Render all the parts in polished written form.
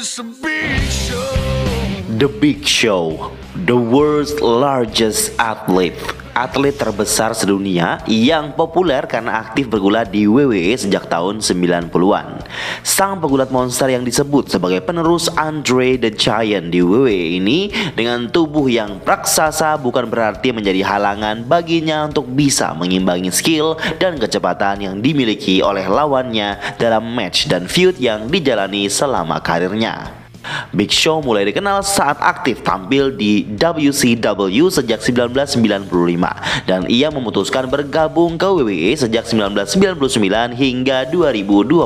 it's a big show. The Big Show, the world's largest athlete. Atlet terbesar sedunia yang populer karena aktif bergulat di WWE sejak tahun 90-an. Sang pegulat monster yang disebut sebagai penerus Andre the Giant di WWE ini dengan tubuh yang raksasa bukan berarti menjadi halangan baginya untuk bisa mengimbangi skill dan kecepatan yang dimiliki oleh lawannya dalam match dan feud yang dijalani selama karirnya. Big Show mulai dikenal saat aktif tampil di WCW sejak 1995 dan ia memutuskan bergabung ke WWE sejak 1999 hingga 2021.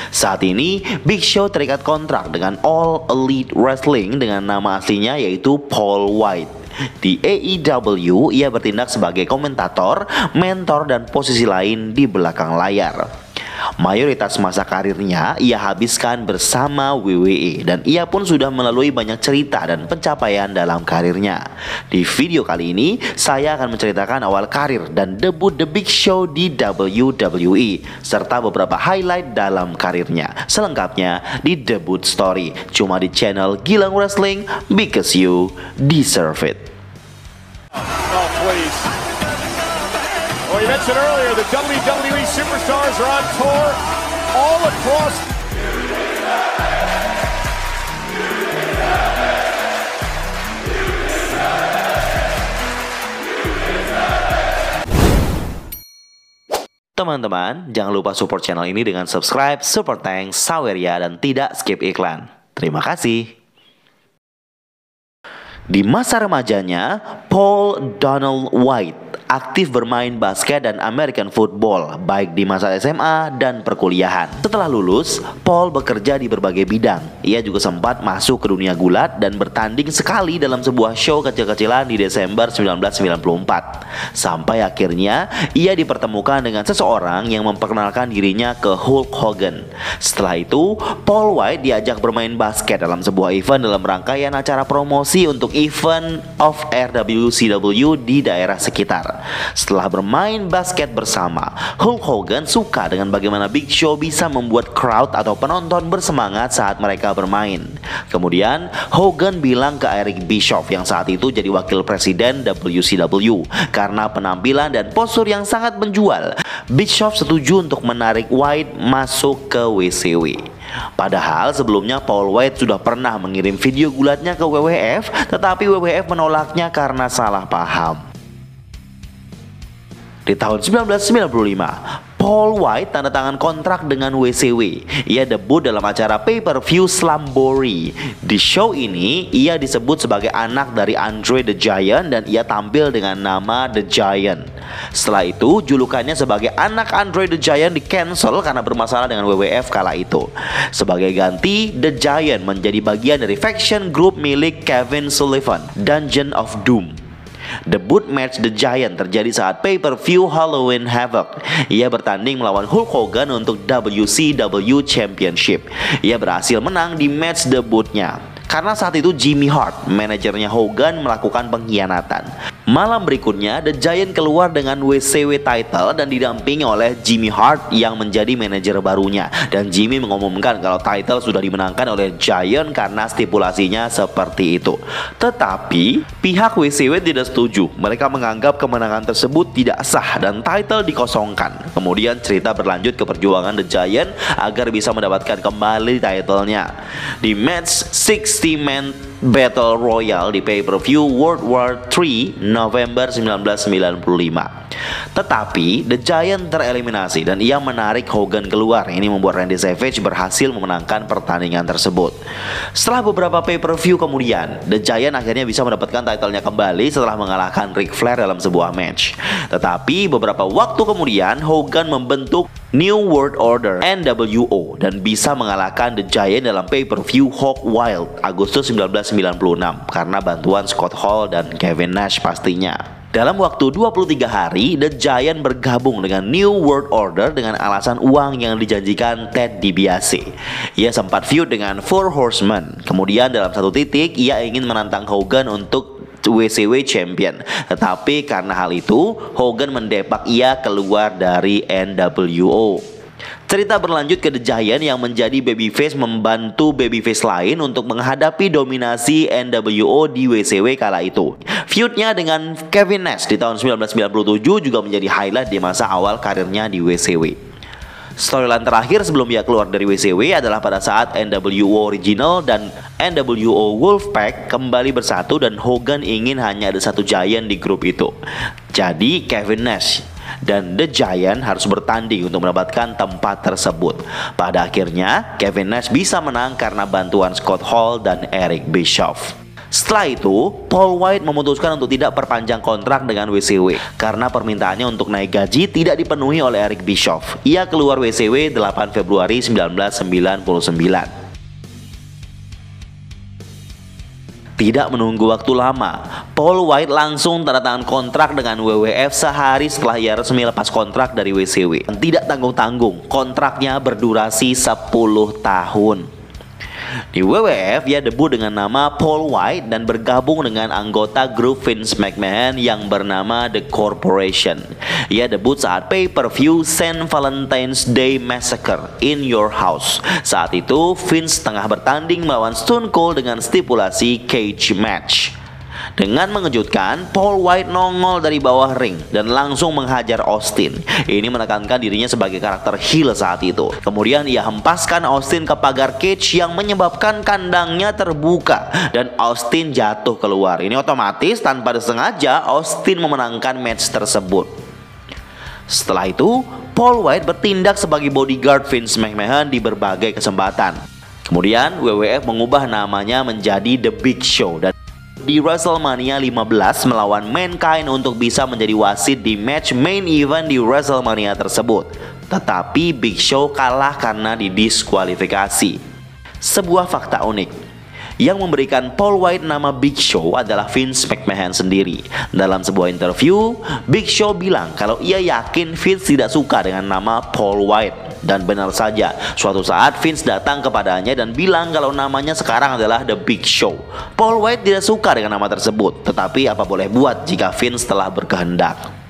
Saat ini Big Show terikat kontrak dengan All Elite Wrestling dengan nama aslinya yaitu Paul White. Di AEW ia bertindak sebagai komentator, mentor dan posisi lain di belakang layar. Mayoritas masa karirnya ia habiskan bersama WWE dan ia pun sudah melalui banyak cerita dan pencapaian dalam karirnya. Di video kali ini saya akan menceritakan awal karir dan debut The Big Show di WWE serta beberapa highlight dalam karirnya. Selengkapnya di Debut Story cuma di channel Gilang Wrestling because you deserve it. Oh, please. Well, you mentioned earlier the WWE superstars are on tour all across. Teman-teman, jangan lupa support channel ini dengan subscribe, super thanks, Saweria, dan tidak skip iklan. Terima kasih. Di masa remajanya, Paul Donald White aktif bermain basket dan American football baik di masa SMA dan perkuliahan. Setelah lulus, Paul bekerja di berbagai bidang. Ia juga sempat masuk ke dunia gulat dan bertanding sekali dalam sebuah show kecil-kecilan di Desember 1994. Sampai akhirnya ia dipertemukan dengan seseorang yang memperkenalkan dirinya ke Hulk Hogan. Setelah itu, Paul White diajak bermain basket dalam sebuah event dalam rangkaian acara promosi untuk event of RWCW di daerah sekitar. Setelah bermain basket bersama, Hulk Hogan suka dengan bagaimana Big Show bisa membuat crowd atau penonton bersemangat saat mereka bermain. Kemudian Hogan bilang ke Eric Bischoff yang saat itu jadi wakil presiden WCW karena penampilan dan postur yang sangat menjual. Bischoff setuju untuk menarik White masuk ke WCW. Padahal sebelumnya Paul White sudah pernah mengirim video gulatnya ke WWF, tetapi WWF menolaknya karena salah paham. Di tahun 1995, Paul White tanda tangan kontrak dengan WCW. Ia debut dalam acara pay-per-view Slamboree. Di show ini, ia disebut sebagai anak dari Andre the Giant dan ia tampil dengan nama The Giant. Setelah itu, julukannya sebagai anak Andre the Giant di-cancel karena bermasalah dengan WWF kala itu. Sebagai ganti, The Giant menjadi bagian dari faction group milik Kevin Sullivan, Dungeon of Doom. Debut match The Giant terjadi saat pay-per-view Halloween Havoc. Ia bertanding melawan Hulk Hogan untuk WCW Championship. Ia berhasil menang di match debutnya karena saat itu Jimmy Hart, manajernya Hogan, melakukan pengkhianatan. Malam berikutnya, The Giant keluar dengan WCW title dan didampingi oleh Jimmy Hart yang menjadi manajer barunya. Dan Jimmy mengumumkan kalau title sudah dimenangkan oleh Giant karena stipulasinya seperti itu. Tetapi, pihak WCW tidak setuju. Mereka menganggap kemenangan tersebut tidak sah dan title dikosongkan. Kemudian cerita berlanjut ke perjuangan The Giant agar bisa mendapatkan kembali titlenya. Di match 60-man Battle Royal di pay-per-view World War III November 1995. Tetapi The Giant tereliminasi dan ia menarik Hogan keluar. Ini membuat Randy Savage berhasil memenangkan pertandingan tersebut. Setelah beberapa pay-per-view kemudian, The Giant akhirnya bisa mendapatkan titlenya kembali setelah mengalahkan Ric Flair dalam sebuah match. Tetapi beberapa waktu kemudian Hogan membentuk New World Order NWO dan bisa mengalahkan The Giant dalam pay-per-view Hog Wild Agustus 1996 karena bantuan Scott Hall dan Kevin Nash pastinya. Dalam waktu 23 hari, The Giant bergabung dengan New World Order dengan alasan uang yang dijanjikan Ted DiBiase. Ia sempat feud dengan Four Horsemen. Kemudian dalam satu titik, ia ingin menantang Hogan untuk WCW Champion. Tetapi karena hal itu, Hogan mendepak ia keluar dari NWO. Cerita berlanjut ke The Giant yang menjadi babyface membantu babyface lain untuk menghadapi dominasi NWO di WCW kala itu. Feud-nya dengan Kevin Nash di tahun 1997 juga menjadi highlight di masa awal karirnya di WCW. Storyline terakhir sebelum dia keluar dari WCW adalah pada saat NWO Original dan NWO Wolfpack kembali bersatu dan Hogan ingin hanya ada satu Giant di grup itu. Jadi Kevin Nash dan The Giant harus bertanding untuk mendapatkan tempat tersebut. Pada akhirnya Kevin Nash bisa menang karena bantuan Scott Hall dan Eric Bischoff. Setelah itu, Paul White memutuskan untuk tidak perpanjang kontrak dengan WCW karena permintaannya untuk naik gaji tidak dipenuhi oleh Eric Bischoff. Ia keluar WCW 8 Februari 1999. Tidak menunggu waktu lama, Paul White langsung tanda tangan kontrak dengan WWF sehari setelah ia resmi lepas kontrak dari WCW. Tidak tanggung-tanggung, kontraknya berdurasi 10 tahun. Di WWF, ia debut dengan nama Paul White dan bergabung dengan anggota grup Vince McMahon yang bernama The Corporation. Ia debut saat pay-per-view St. Valentine's Day Massacre in Your House. Saat itu, Vince tengah bertanding melawan Stone Cold dengan stipulasi cage match. Dengan mengejutkan, Paul White nongol dari bawah ring dan langsung menghajar Austin. Ini menekankan dirinya sebagai karakter heel saat itu. Kemudian ia hempaskan Austin ke pagar cage yang menyebabkan kandangnya terbuka dan Austin jatuh keluar. Ini otomatis tanpa disengaja Austin memenangkan match tersebut. Setelah itu, Paul White bertindak sebagai bodyguard Vince McMahon di berbagai kesempatan. Kemudian WWF mengubah namanya menjadi The Big Show dan di WrestleMania 15 melawan Mankind untuk bisa menjadi wasit di match main event di WrestleMania tersebut. Tetapi Big Show kalah karena didiskualifikasi. Sebuah fakta unik, yang memberikan Paul White nama Big Show adalah Vince McMahon sendiri. Dalam sebuah interview, Big Show bilang kalau ia yakin Vince tidak suka dengan nama Paul White. Dan benar saja, suatu saat Vince datang kepadanya dan bilang kalau namanya sekarang adalah The Big Show. Paul White tidak suka dengan nama tersebut, tetapi apa boleh buat jika Vince telah berkehendak.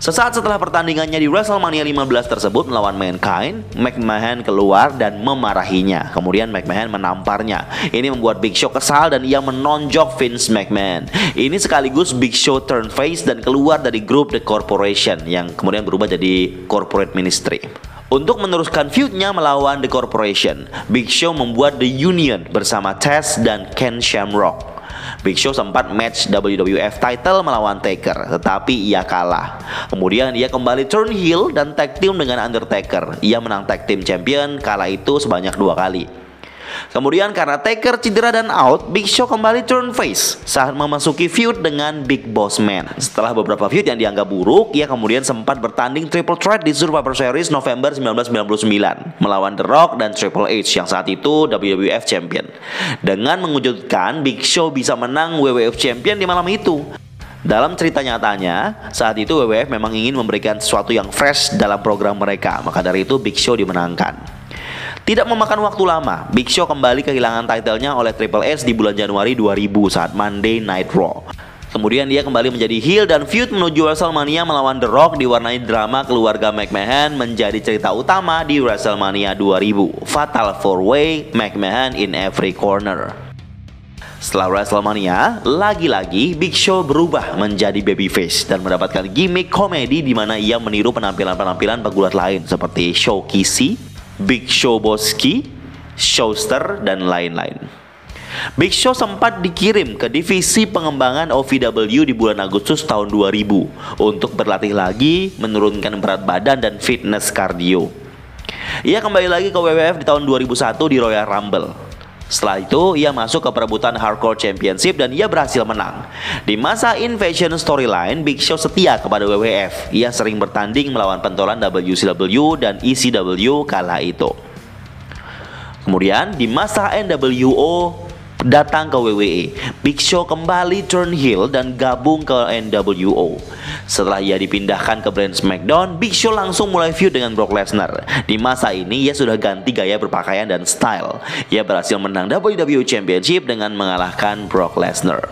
Sesaat setelah pertandingannya di WrestleMania 15 tersebut melawan Mankind, McMahon keluar dan memarahinya. Kemudian McMahon menamparnya. Ini membuat Big Show kesal dan ia menonjok Vince McMahon. Ini sekaligus Big Show turn face dan keluar dari grup The Corporation yang kemudian berubah jadi Corporate Ministry. Untuk meneruskan feud-nya melawan The Corporation, Big Show membuat The Union bersama Taz dan Ken Shamrock. Big Show sempat match WWF title melawan Taker, tetapi ia kalah. Kemudian ia kembali turn heel dan tag team dengan Undertaker. Ia menang tag team champion kala itu sebanyak 2 kali. Kemudian karena Taker cedera dan out, Big Show kembali turn face saat memasuki feud dengan Big Boss Man. Setelah beberapa feud yang dianggap buruk, ia kemudian sempat bertanding triple threat di Survivor Series November 1999 melawan The Rock dan Triple H yang saat itu WWF Champion. Dengan mengejutkan, Big Show bisa menang WWF Champion di malam itu. Dalam cerita nyatanya, saat itu WWF memang ingin memberikan sesuatu yang fresh dalam program mereka, maka dari itu Big Show dimenangkan. Tidak memakan waktu lama, Big Show kembali kehilangan title-nya oleh Triple H di bulan Januari 2000 saat Monday Night Raw. Kemudian dia kembali menjadi heel dan feud menuju WrestleMania melawan The Rock diwarnai drama keluarga McMahon menjadi cerita utama di WrestleMania 2000. Fatal 4-Way, McMahon in every corner. Setelah WrestleMania, lagi-lagi Big Show berubah menjadi babyface dan mendapatkan gimmick komedi di mana ia meniru penampilan-penampilan pegulat lain seperti Showkissy, Big Showboski, Showster, dan lain-lain. Big Show sempat dikirim ke divisi pengembangan OVW di bulan Agustus tahun 2000 untuk berlatih lagi, menurunkan berat badan dan fitness cardio. Ia kembali lagi ke WWF di tahun 2001 di Royal Rumble. Setelah itu, ia masuk ke perebutan Hardcore Championship dan ia berhasil menang. Di masa Invasion storyline, Big Show setia kepada WWF. Ia sering bertanding melawan pentolan WCW dan ECW kala itu. Kemudian, di masa NWO datang ke WWE, Big Show kembali turn heel dan gabung ke NWO. Setelah ia dipindahkan ke brand SmackDown, Big Show langsung mulai feud dengan Brock Lesnar. Di masa ini ia sudah ganti gaya berpakaian dan style. Ia berhasil menang WWE Championship dengan mengalahkan Brock Lesnar.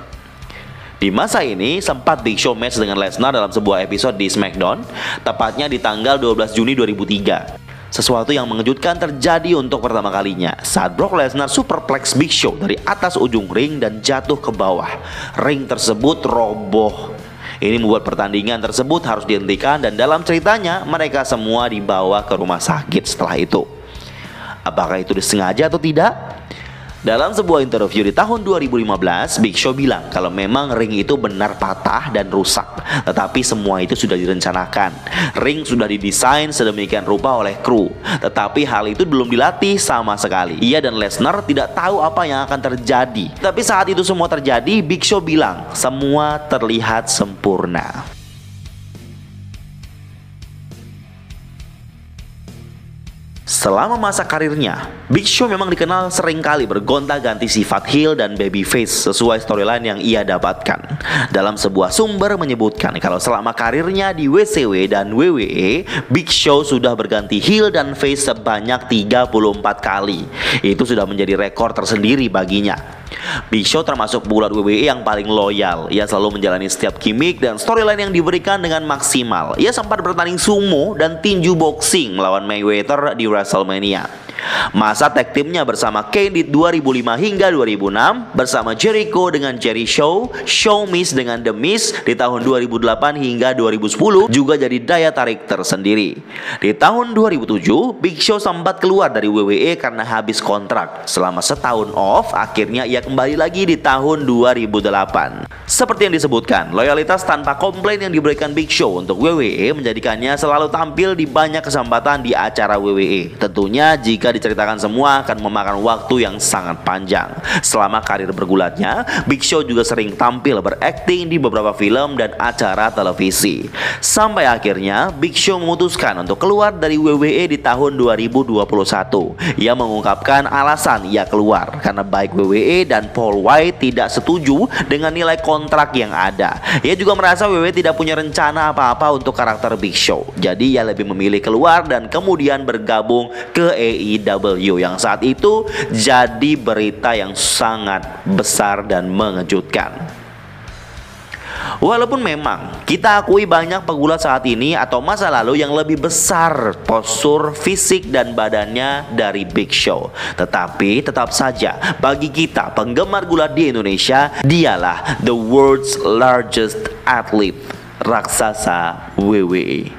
Di masa ini sempat Big Show match dengan Lesnar dalam sebuah episode di SmackDown, tepatnya di tanggal 12 Juni 2003. Sesuatu yang mengejutkan terjadi untuk pertama kalinya saat Brock Lesnar superplex Big Show dari atas ujung ring dan jatuh ke bawah. Ring tersebut roboh. Ini membuat pertandingan tersebut harus dihentikan dan dalam ceritanya mereka semua dibawa ke rumah sakit setelah itu. Apakah itu disengaja atau tidak? Dalam sebuah interview di tahun 2015, Big Show bilang kalau memang ring itu benar patah dan rusak, tetapi semua itu sudah direncanakan. Ring sudah didesain sedemikian rupa oleh kru, tetapi hal itu belum dilatih sama sekali. Ia dan Lesnar tidak tahu apa yang akan terjadi. Tapi saat itu semua terjadi, Big Show bilang semua terlihat sempurna. Selama masa karirnya, Big Show memang dikenal seringkali bergonta-ganti sifat heel dan babyface sesuai storyline yang ia dapatkan. Dalam sebuah sumber menyebutkan kalau selama karirnya di WCW dan WWE, Big Show sudah berganti heel dan face sebanyak 34 kali. Itu sudah menjadi rekor tersendiri baginya. Big Show termasuk pegulat WWE yang paling loyal. Ia selalu menjalani setiap gimmick dan storyline yang diberikan dengan maksimal. Ia sempat bertanding sumo dan tinju boxing melawan Mayweather di WrestleMania. Masa tag teamnya bersama Kane di 2005 hingga 2006, bersama Jericho dengan Jerry Show, Show Miz dengan The Miz di tahun 2008 hingga 2010 juga jadi daya tarik tersendiri. Di tahun 2007, Big Show sempat keluar dari WWE karena habis kontrak. Selama setahun off, akhirnya ia kembali lagi di tahun 2008. Seperti yang disebutkan, loyalitas tanpa komplain yang diberikan Big Show untuk WWE menjadikannya selalu tampil di banyak kesempatan di acara WWE. Tentunya jika diceritakan semua akan memakan waktu yang sangat panjang. Selama karir bergulatnya, Big Show juga sering tampil berakting di beberapa film dan acara televisi. Sampai akhirnya Big Show memutuskan untuk keluar dari WWE di tahun 2021. Ia mengungkapkan alasan ia keluar karena baik WWE dan Paul White tidak setuju dengan nilai kontrak yang ada. Ia juga merasa WWE tidak punya rencana apa-apa untuk karakter Big Show. Jadi ia lebih memilih keluar dan kemudian bergabung ke AEW yang saat itu jadi berita yang sangat besar dan mengejutkan. Walaupun memang kita akui banyak pegulat saat ini atau masa lalu yang lebih besar postur, fisik, dan badannya dari Big Show, tetapi tetap saja bagi kita penggemar gulat di Indonesia, dialah the world's largest athlete, raksasa WWE.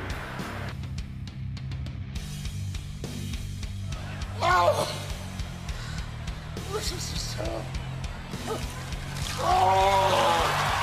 Oh!